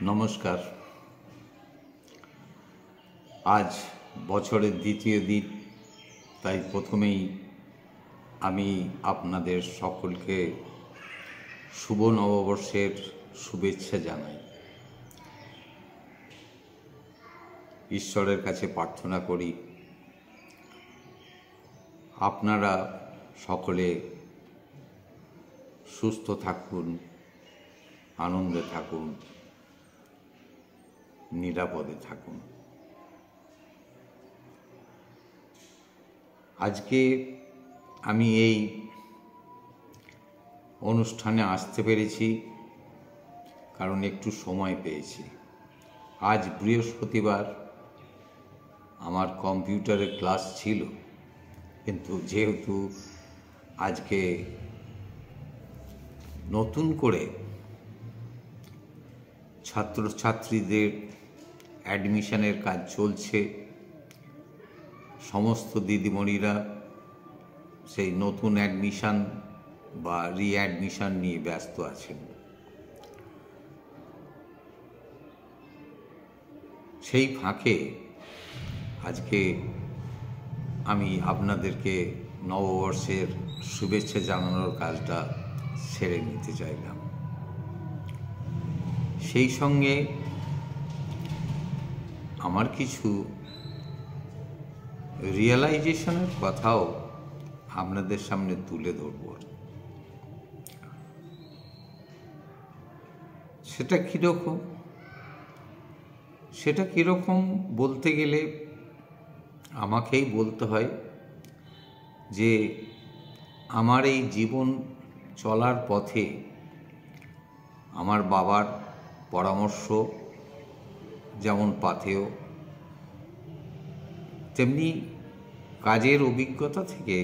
নমস্কার। আজ বছরের দ্বিতীয় দিন, তাই প্রথমেই আমি আপনাদের সকলকে শুভ নববর্ষের শুভেচ্ছা জানাই। ঈশ্বরের কাছে প্রার্থনা করি আপনারা সকলে সুস্থ থাকুন, আনন্দে থাকুন, নিরাপদে থাকুন। আজকে আমি এই অনুষ্ঠানে আসতে পেরেছি কারণ একটু সময় পেয়েছি। আজ বৃহস্পতিবার, আমার কম্পিউটারের ক্লাস ছিল, কিন্তু যেহেতু আজকে নতুন করে ছাত্রছাত্রীদের অ্যাডমিশনের কাজ চলছে, সমস্ত দিদিমণিরা সেই নতুন অ্যাডমিশন বা রিঅ্যাডমিশন নিয়ে ব্যস্ত আছেন। সেই ফাঁকে আজকে আমি আপনাদেরকে নববর্ষের শুভেচ্ছা জানানোর কাজটা সেরে নিতে চাইলাম। সেই সঙ্গে আমার কিছু রিয়েলাইজেশনের কথাও আপনাদের সামনে তুলে ধরব। সেটা কীরকম বলতে গেলে আমাকেই বলতে হয় যে আমার এই জীবন চলার পথে আমার বাবার পরামর্শ যেমন পাথেয়, তেমনি কাজের অভিজ্ঞতা থেকে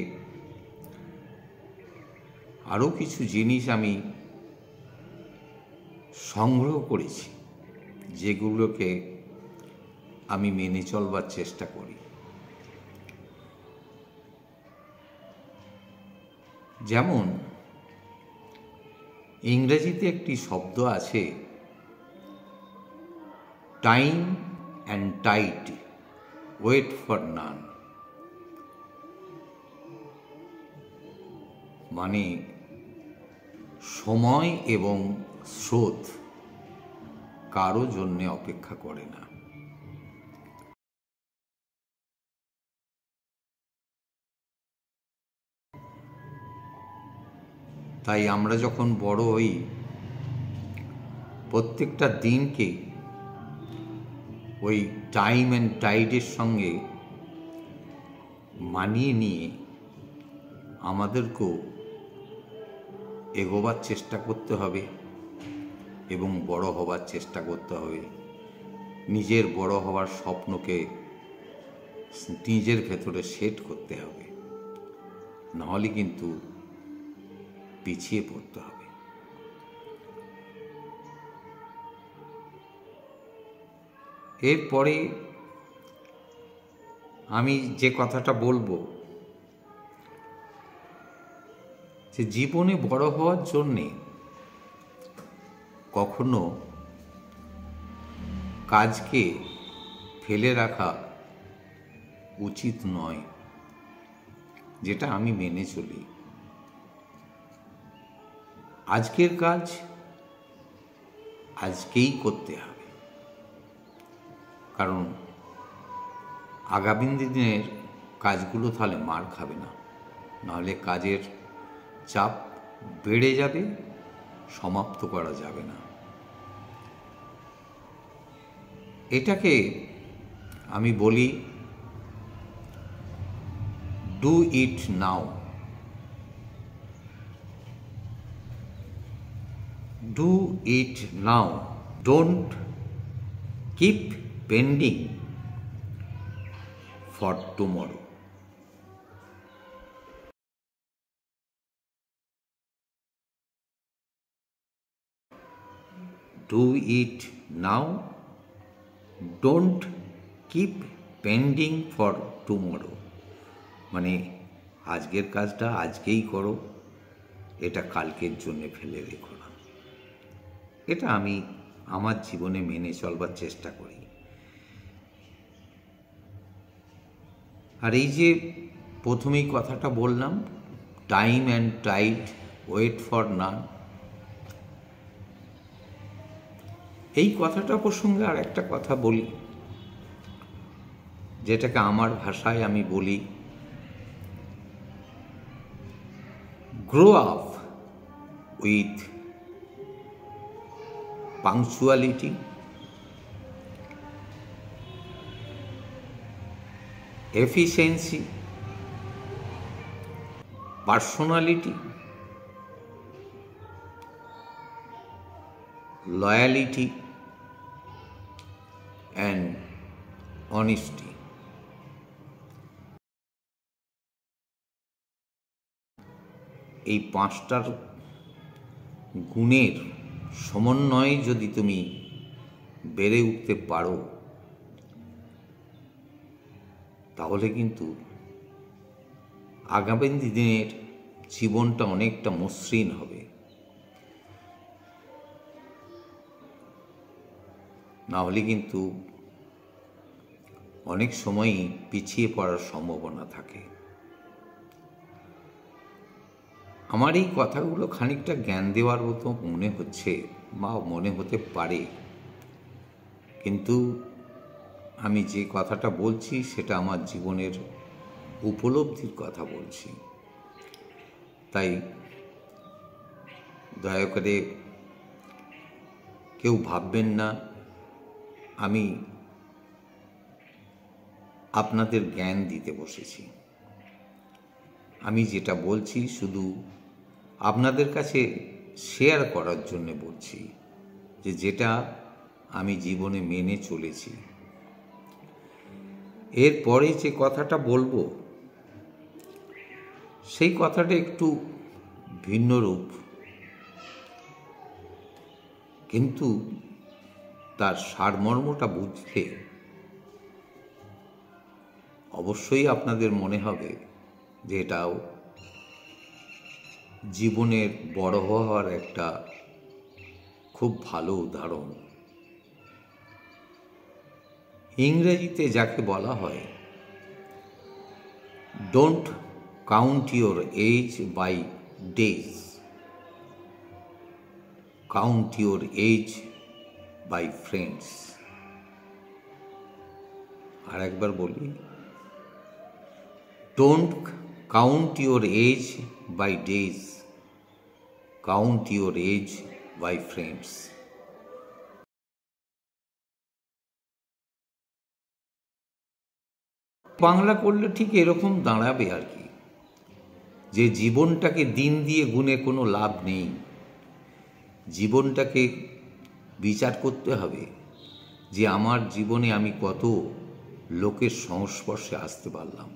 আরও কিছু জিনিস আমি সংগ্রহ করেছি, যেগুলোকে আমি মেনে চলবার চেষ্টা করি। যেমন ইংরেজিতে একটি শব্দ আছে, time and tide wait for none. মানে সময় এবং স্রোত কারো জন্যে অপেক্ষা করে না। তাই আমরা যখন বড় হই, প্রত্যেকটা দিনকে ওই টাইম অ্যান্ড টাইডের সঙ্গে মানিয়ে নিয়ে আমাদেরকেও এগোবার চেষ্টা করতে হবে এবং বড় হবার চেষ্টা করতে হবে। নিজের বড় হওয়ার স্বপ্নকে নিজের ভেতরে সেট করতে হবে, নাহলে কিন্তু পিছিয়ে পড়তে হবে। এরপরে আমি যে কথাটা বলবো, যে জীবনে বড় হওয়ার জন্যে কখনো কাজকে ফেলে রাখা উচিত নয়, যেটা আমি মেনে চলি। আজকের কাজ আজকেই করতে হবে, কারণ আগামী দিনের কাজগুলো তাহলে মার খাবে না, নাহলে কাজের চাপ বেড়ে যাবে, সমাপ্ত করা যাবে না। এটাকে আমি বলি do it now. Do it now, don't keep pending for tomorrow. Do it now, don't keep pending for tomorrow. মানে আজকের কাজটা আজকেই করো, এটা কালকের জন্য ফেলে রেখো না। এটা আমি আমার জীবনে মেনে চলবার চেষ্টা করি। আর এই যে প্রথমেই কথাটা বললাম, time and tide wait for none, এই কথাটা প্রসঙ্গে আর একটা কথা বলি, যেটাকে আমার ভাষায় আমি বলি, grow up with punctuality, efficiency, personality, loyalty and honesty. এই পাঁচটার গুণের সমন্বয়ে যদি তুমি বেড়ে উঠতে পারো, তাহলে কিন্তু আগামী দিনের জীবনটা অনেকটা মসৃণ হবে। না হলে কিন্তু অনেক সময়ই পিছিয়ে পড়ার সম্ভাবনা থাকে। আমার এই কথাগুলো খানিকটা জ্ঞান দেওয়ার মতো মনে হচ্ছে বা মনে হতে পারে, কিন্তু আমি যে কথাটা বলছি সেটা আমার জীবনের উপলব্ধির কথা বলছি। তাই দয়া করে কেউ ভাববেন না আমি আপনাদের জ্ঞান দিতে বসেছি। আমি যেটা বলছি শুধু আপনাদের কাছে শেয়ার করার জন্য বলছি, যে যেটা আমি জীবনে মেনে চলেছি। এরপরে যে কথাটা বলবো সেই কথাটা একটু ভিন্ন রূপ, কিন্তু তার সারমর্মটা বুঝলে অবশ্যই আপনাদের মনে হবে যে এটাও জীবনের বড় হওয়ার একটা খুব ভালো উদাহরণ। ইংরেজিতে যাকে বলা হয়, don't count your age by days, count your age by friends. আর একবার বলি, don't count your age by days, count your age by friends. Bangla করলে ঠিক এরকম দাঁড়াবে আর কি, যে জীবনটাকে দিন দিয়ে গুণে কোনো লাভ নেই। জীবনটাকে বিচার করতে হবে যে আমার জীবনে আমি কত লোকের সংস্পর্শে আসতে পারলাম।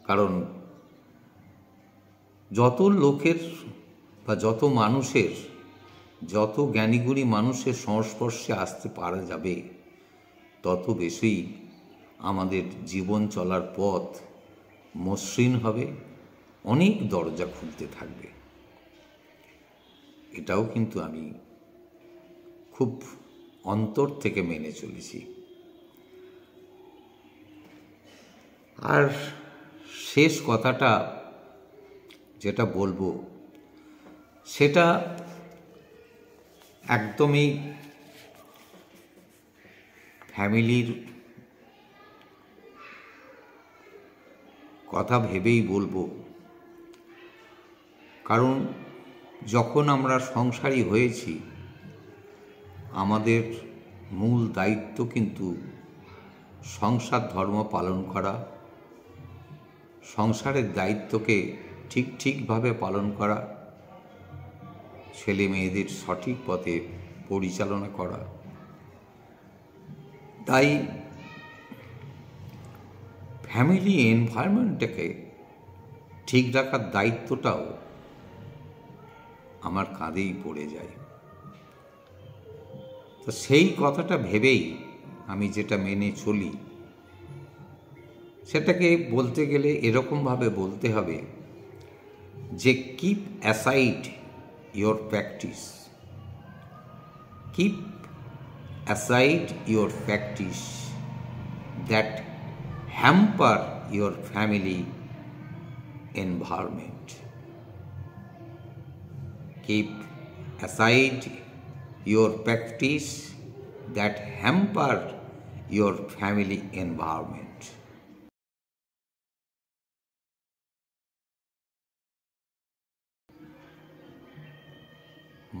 কারণ যত লোকের বা যত মানুষের, যত জ্ঞানীগুণী মানুষের সংস্পর্শে আসতে পারা যাবে, তত বেশি আমাদের জীবন চলার পথ মসৃণ হবে, অনেক দরজা খুলতে থাকবে। এটাও কিন্তু আমি খুব অন্তর থেকে মেনে চলেছি। আর শেষ কথাটা যেটা বলবো সেটা একদমই ফ্যামিলির কথা ভেবেই বলবো। কারণ যখন আমরা সংসারী হয়েছি, আমাদের মূল দায়িত্ব কিন্তু সংসার ধর্ম পালন করা, সংসারের দায়িত্বকে ঠিকভাবে পালন করা, ছেলে মেয়েদের সঠিক পথে পরিচালনা করা। তাই ফ্যামিলি এনভায়রনমেন্টটাকে ঠিক রাখার দায়িত্বটাও আমার কাঁধেই পড়ে যায়। তো সেই কথাটা ভেবেই আমি যেটা মেনে চলি, সেটাকে বলতে গেলে এরকমভাবে বলতে হবে যে keep aside your practice, keep aside your practice that hamper your family environment. Keep aside your practice that hamper your family environment.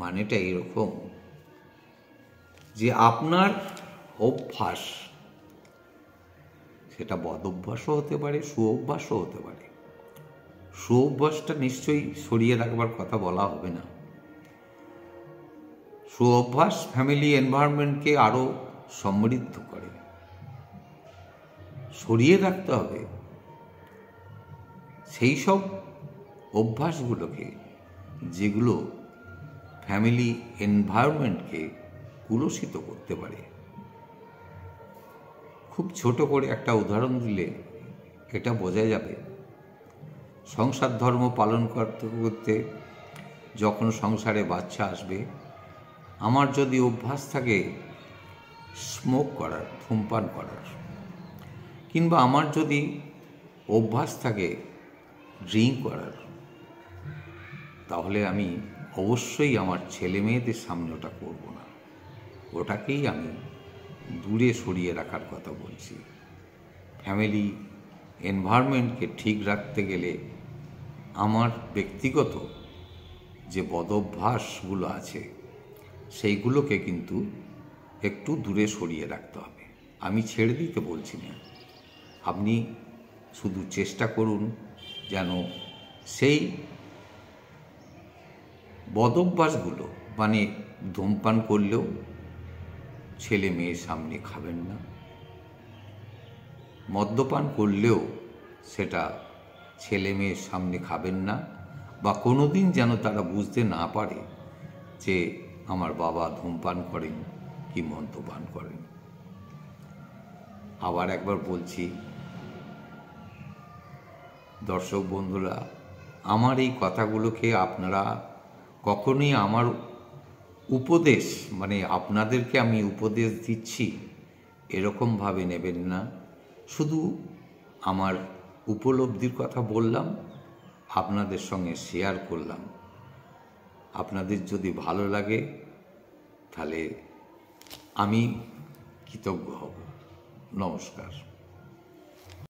মানেটা এরকম যে আপনার অভ্যাস, সেটা বদ অভ্যাসও হতে পারে, সুঅভ্যাসও হতে পারে। সুঅভ্যাসটা নিশ্চয়ই সরিয়ে রাখবার কথা বলা হবে না। সুঅভ্যাস ফ্যামিলি এনভায়রনমেন্টকে আরও সমৃদ্ধ করে। সরিয়ে রাখতে হবে সেই সব অভ্যাসগুলোকে যেগুলো ফ্যামিলি এনভায়রনমেন্টকে কুলসিত করতে পারে। খুব ছোট করে একটা উদাহরণ দিলে এটা বোঝা যাবে। সংসার ধর্ম পালন করতে করতে যখন সংসারে বাচ্চা আসবে, আমার যদি অভ্যাস থাকে স্মোক করার, ধূমপান করার, কিংবা আমার যদি অভ্যাস থাকে ড্রিঙ্ক করার, তাহলে আমি অবশ্যই আমার ছেলে মেয়েদের সামনে ওটা করব না। ওটাকেই আমি দূরে সরিয়ে রাখার কথা বলছি। ফ্যামিলি এনভায়রনমেন্টকে ঠিক রাখতে গেলে আমার ব্যক্তিগত যে বদভ্যাসগুলো আছে সেইগুলোকে কিন্তু একটু দূরে সরিয়ে রাখতে হবে। আমি ছেড়ে দিতে বলছি না, আপনি শুধু চেষ্টা করুন যেন সেই বদভ্যাসগুলো, মানে ধূমপান করলেও ছেলে মেয়ের সামনে খাবেন না, মদ্যপান করলেও সেটা ছেলে মেয়ের সামনে খাবেন না, বা কোনো দিন যেন তারা বুঝতে না পারে যে আমার বাবা ধূমপান করেন কি মদ্যপান করেন। আবার একবার বলছি, দর্শক বন্ধুরা, আমার এই কথাগুলোকে আপনারা কখনোই আমার উপদেশ, মানে আপনাদেরকে আমি উপদেশ দিচ্ছি এরকমভাবে নেবেন না। শুধু আমার উপলব্ধির কথা বললাম, আপনাদের সঙ্গে শেয়ার করলাম। আপনাদের যদি ভালো লাগে তাহলে আমি কৃতজ্ঞ হব। নমস্কার।